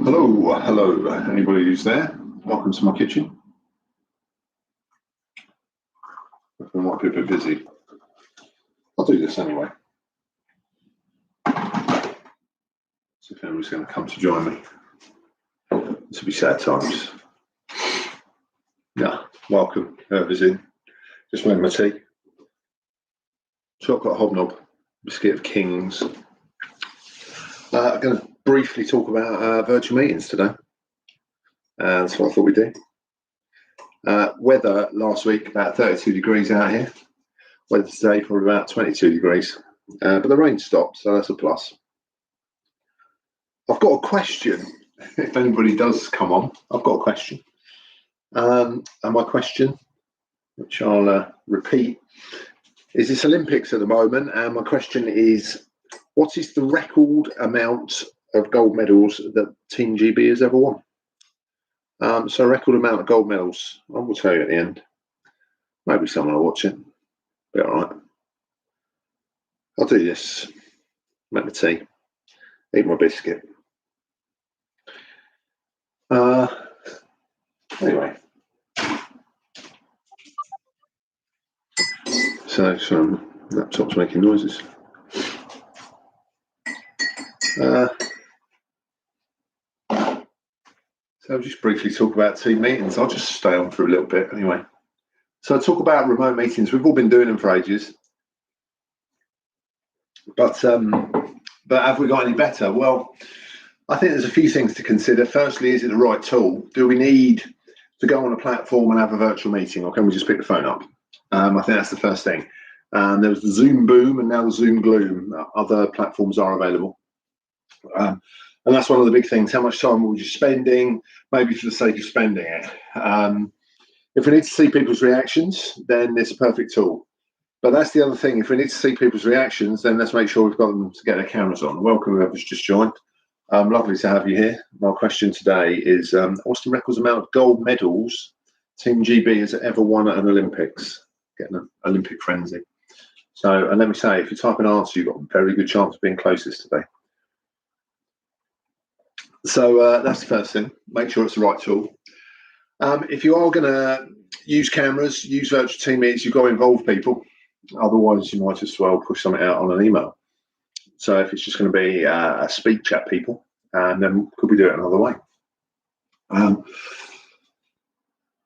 Hello, anybody who's there? Welcome to my kitchen. I might be a bit busy. I'll do this anyway. See if anybody's going to come to join me. This will be sad times. Yeah, welcome, whoever's in. Just made my tea. Chocolate hobnob, biscuit of kings. I'm going to briefly talk about virtual meetings today. That's what I thought we'd do. Weather last week, about 32 degrees out here. Weather today, probably about 22 degrees. But the rain stopped, so that's a plus. I've got a question. If anybody does come on, I've got a question. And my question, which I'll repeat, is this Olympics at the moment. And my question is, what is the record amount of gold medals that Team GB has ever won? So record amount of gold medals. I will tell you at the end. Maybe someone will watch it. Be all right. I'll do this. Make my tea. Eat my biscuit. Anyway. So some laptop's making noises. So I'll just briefly talk about team meetings. I'll just stay on for a little bit anyway. So I'll talk about remote meetings. We've all been doing them for ages. But have we got any better? Well, I think there's a few things to consider. Firstly, is it the right tool? Do we need to go on a platform and have a virtual meeting, or can we just pick the phone up? I think that's the first thing. There was the Zoom boom and now the Zoom gloom. Other platforms are available. And that's one of the big things. How much time were you spending, maybe for the sake of spending it? If we need to see people's reactions, then it's a perfect tool. But that's the other thing. If we need to see people's reactions, then let's make sure we've got them to get their cameras on. Welcome, whoever's just joined. Lovely to have you here. My question today is, what's the record amount of gold medals Team GB has ever won at an Olympics? Getting an Olympic frenzy. So, and let me say, if you type an answer, you've got a very good chance of being closest today. So that's the first thing. Make sure it's the right tool. If you are going to use cameras, use virtual team meetings, you've got to involve people. Otherwise, you might as well push something out on an email. So if it's just going to be a speak chat people, then could we do it another way?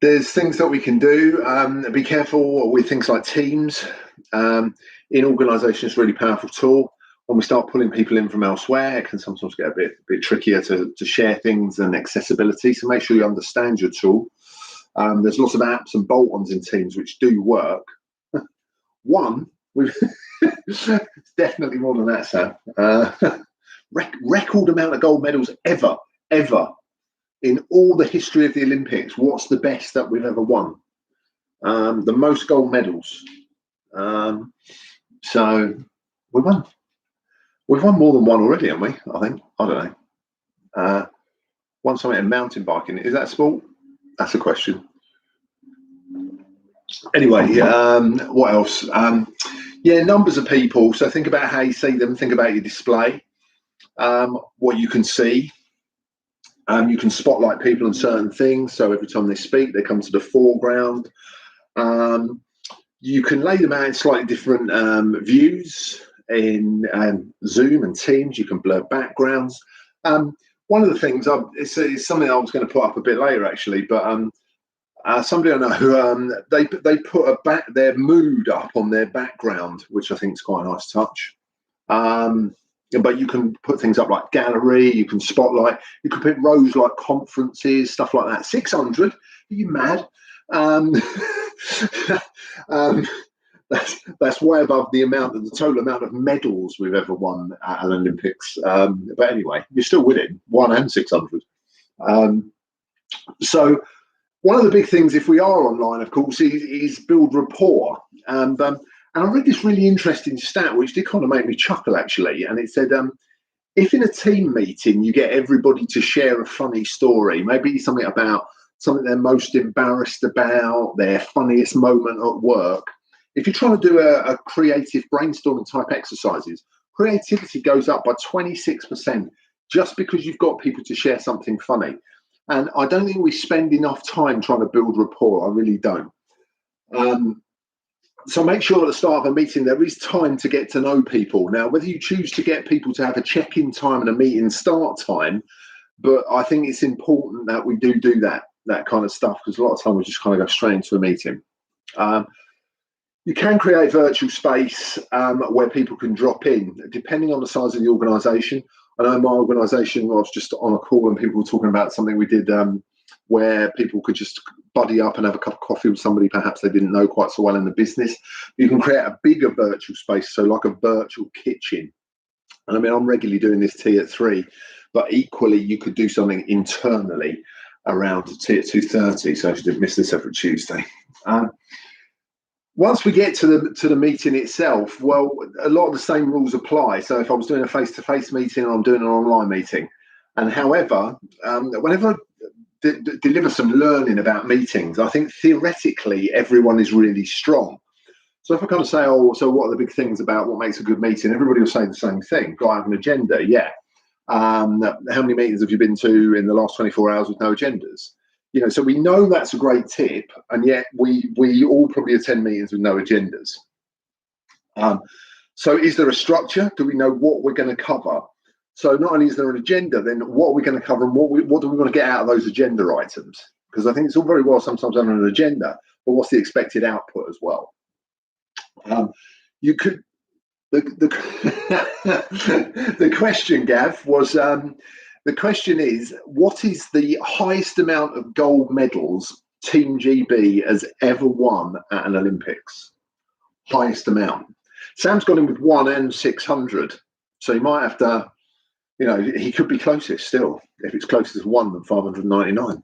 There's things that we can do. Be careful with things like Teams. In organisations, really powerful tool. When we start pulling people in from elsewhere, it can sometimes get a bit trickier to share things and accessibility. So make sure you understand your tool. There's lots of apps and bolt-ons in Teams which do work. One, we've definitely more than that, Sam. Record amount of gold medals ever in all the history of the Olympics. What's the best that we've ever won? The most gold medals. So we won. We've won more than one already, haven't we? I think. I don't know. Won something in mountain biking. Is that sport? That's a question. Anyway, what else? Yeah, numbers of people. So think about how you see them. Think about your display. What you can see. You can spotlight people on certain things. So every time they speak, they come to the foreground. You can lay them out in slightly different views. In Zoom and Teams, you can blur backgrounds. One of the things, it's something I was going to put up a bit later actually, but somebody I know who they put their mood up on their background, which I think is quite a nice touch. But you can put things up like gallery, you can spotlight, you can put rows like conferences, stuff like that. 600? Are you mad? That's way above the total amount of medals we've ever won at an Olympics. But anyway, you're still winning 1 and 600. So one of the big things, if we are online, of course, is build rapport. And I read this really interesting stat, which did kind of make me chuckle actually. And it said, if in a team meeting you get everybody to share a funny story, maybe something about something they're most embarrassed about, their funniest moment at work. If you're trying to do a creative brainstorming type exercises, creativity goes up by 26%. just because you've got people to share something funny. And I don't think we spend enough time trying to build rapport. I really don't. So make sure at the start of a meeting there is time to get to know people. Now, whether you choose to get people to have a check-in time and a meeting start time, but I think it's important that we do that kind of stuff, because a lot of time we just kind of go straight into a meeting. You can create virtual space where people can drop in, depending on the size of the organisation. I know my organisation, I was just on a call and people were talking about something we did where people could just buddy up and have a cup of coffee with somebody perhaps they didn't know quite so well in the business. You can create a bigger virtual space, so like a virtual kitchen. And I mean, I'm regularly doing this tea at 3, but equally you could do something internally around tea at 2:30. So I should miss this every Tuesday. Once we get to the meeting itself, well, a lot of the same rules apply. So if I was doing a face-to-face meeting or I'm doing an online meeting, and however, whenever I deliver some learning about meetings, I think theoretically everyone is really strong. So if I kind of say, oh, so what are the big things about what makes a good meeting? Everybody will say the same thing. Got to have an agenda, yeah. How many meetings have you been to in the last 24 hours with no agendas? You know, so we know that's a great tip, and yet we all probably attend meetings with no agendas. So is there a structure? Do we know what we're going to cover? So not only is there an agenda, then what are we going to cover, and what do we want to get out of those agenda items? Because I think it's all very well sometimes having an agenda, but what's the expected output as well? You could the question, Gav, was the question is, what is the highest amount of gold medals Team GB has ever won at an Olympics? Highest amount. Sam's got him with 1 and 600, so he might have to, you know, he could be closest still if it's closest to 1 than 599.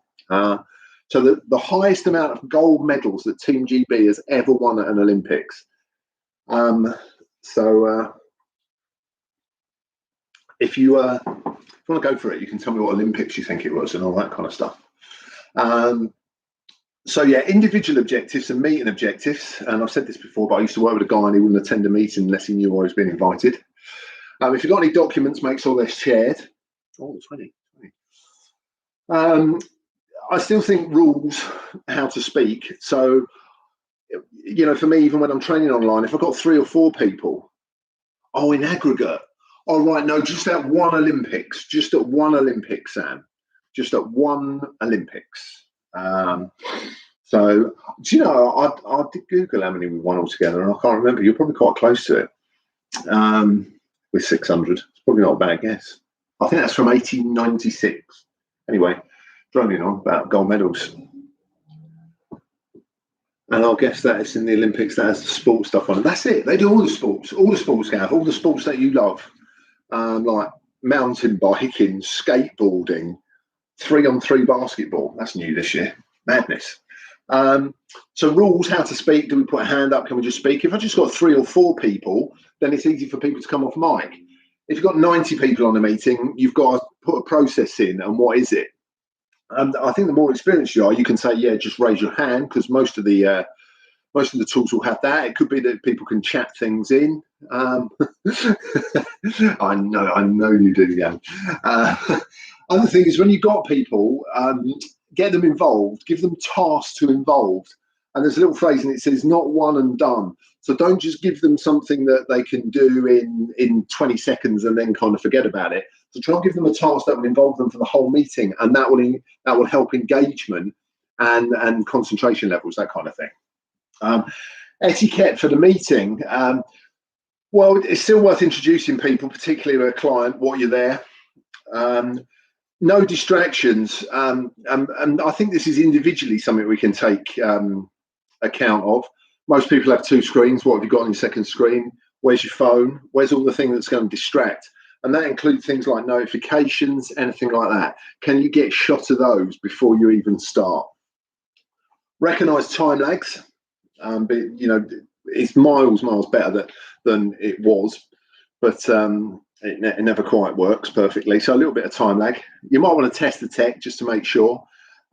So the highest amount of gold medals that Team GB has ever won at an Olympics. If you want to go for it, you can tell me what Olympics you think it was and all that kind of stuff. So yeah, individual objectives and meeting objectives. And I've said this before, but I used to work with a guy and he wouldn't attend a meeting unless he knew I was being invited. If you've got any documents, make sure they're shared. Oh, 20. I still think rules, how to speak. So, you know, for me, even when I'm training online, if I've got 3 or 4 people, oh, in aggregate, oh, right, no, just at one Olympics, Sam, just at one Olympics. So, do you know, I did Google how many we won altogether, and I can't remember. You're probably quite close to it with 600. It's probably not a bad guess. I think that's from 1896. Anyway, droning on about gold medals. And I'll guess that it's in the Olympics that has the sports stuff on it. That's it. They do all the sports, Gav, all the sports that you love, like mountain biking, skateboarding, 3-on-3 basketball. That's new this year. Madness. So rules, how to speak. Do we put a hand up? Can we just speak? If I've just got 3 or 4 people, then it's easy for people to come off mic. If you've got 90 people on a meeting, you've got to put a process in. And what is it? I think the more experienced you are, you can say, yeah, just raise your hand, because most of the tools will have that. It could be that people can chat things in. I know you do, yeah. Other thing is, when you've got people, get them involved, give them tasks to involve. And there's a little phrase and it says, not one and done. So don't just give them something that they can do in 20 seconds and then kind of forget about it. So try and give them a task that will involve them for the whole meeting, and that will help engagement and concentration levels, that kind of thing. Etiquette for the meeting. Well, it's still worth introducing people, particularly with a client, what you're there. No distractions. And I think this is individually something we can take account of. Most people have 2 screens. What have you got on your second screen? Where's your phone? Where's all the thing that's going to distract? And that includes things like notifications, anything like that. Can you get a shot of those before you even start? Recognise time lags. But, you know, it's miles better than it was, but it never quite works perfectly. So a little bit of time lag. You might want to test the tech just to make sure.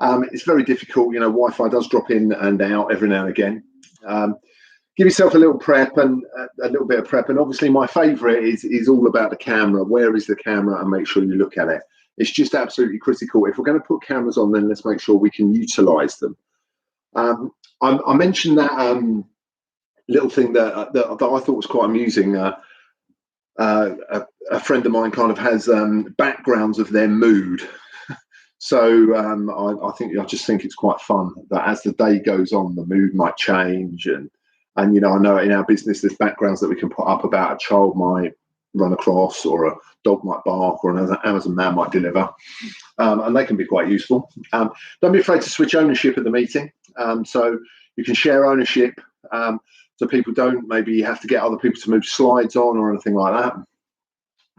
It's very difficult. You know, Wi-Fi does drop in and out every now and again. give yourself a little prep and a little bit of prep. And obviously my favorite is all about the camera. Where is the camera? And make sure you look at it. It's just absolutely critical. If we're going to put cameras on, then let's make sure we can utilize them. I mentioned that little thing that I thought was quite amusing. A friend of mine kind of has backgrounds of their mood. So I just think it's quite fun that as the day goes on, the mood might change. And you know, I know in our business there's backgrounds that we can put up about a child might run across, or a dog might bark, or an Amazon man might deliver, and they can be quite useful. Don't be afraid to switch ownership at the meeting. So you can share ownership, so people don't maybe have to get other people to move slides on or anything like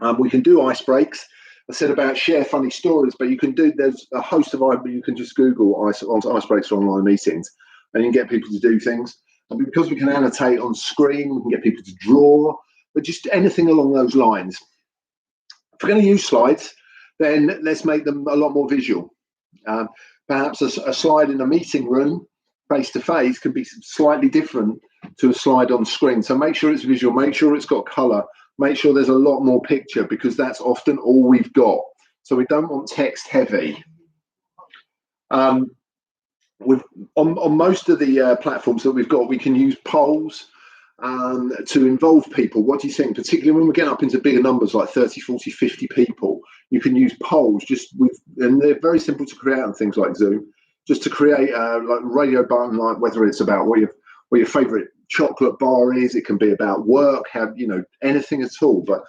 that. We can do ice breaks. I said about share funny stories, but you can do, there's a host of, you can just Google ice breaks for online meetings, and you can get people to do things. And because we can annotate on screen, we can get people to draw, but just anything along those lines. If we're going to use slides, then let's make them a lot more visual. Perhaps a slide in a meeting room, face-to-face, can be slightly different to a slide on screen. So make sure it's visual, make sure it's got colour, make sure there's a lot more picture, because that's often all we've got. So we don't want text heavy. On most of the platforms that we've got, we can use polls to involve people. What do you think? Particularly when we get up into bigger numbers like 30, 40, 50 people, you can use polls and they're very simple to create on things like Zoom, just to create like a radio button, like whether it's about what your favorite chocolate bar is, it can be about work, anything at all, but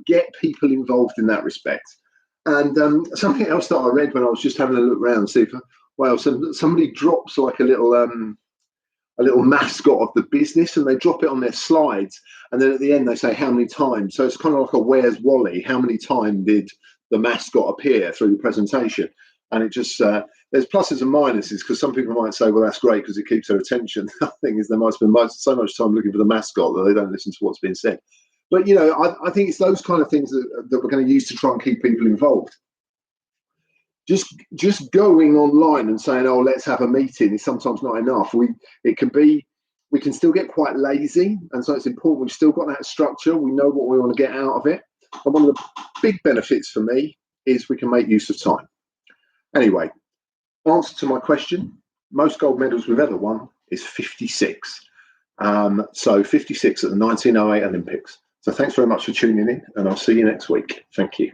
get people involved in that respect. And something else that I read when I was just having a look around, see if somebody drops like a little mascot of the business, and they drop it on their slides, and then at the end they say how many times. So it's kind of like a Where's Wally? How many times did the mascot appear through the presentation? And it just there's pluses and minuses, because some people might say, well, that's great because it keeps their attention. The thing is, they might spend so much time looking for the mascot that they don't listen to what's being said. But I think it's those kind of things that we're going to use to try and keep people involved. Just going online and saying, oh, let's have a meeting, is sometimes not enough. We can still get quite lazy, and so it's important we've still got that structure. We know what we want to get out of it. And one of the big benefits for me is we can make use of time. Anyway, answer to my question, most gold medals we've ever won is 56. So 56 at the 1908 Olympics. So thanks very much for tuning in, and I'll see you next week. Thank you.